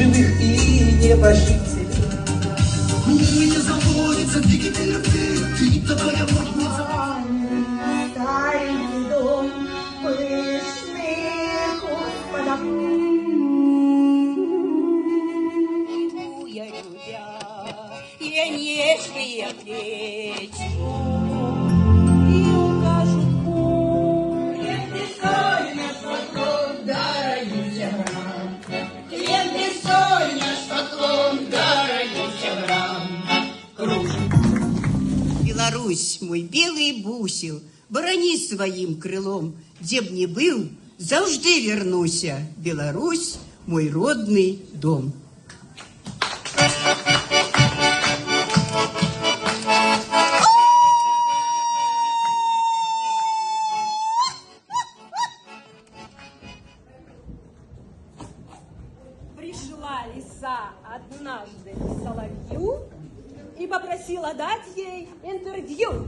живых и небожителей. Не заводится дикий перфект, и такая модница. Старый дом пышных господов. Я любя, я нежные плечи, и укажут путь. Соль наш поклон даруйся брам. Клемби соль наш поклон даруйся брам. Беларусь, мой белый бусел, борони своим крылом, где б не был, завжди вернуся. Беларусь, мой родный дом. Пришла лиса однажды к соловью и попросила дать ей интервью.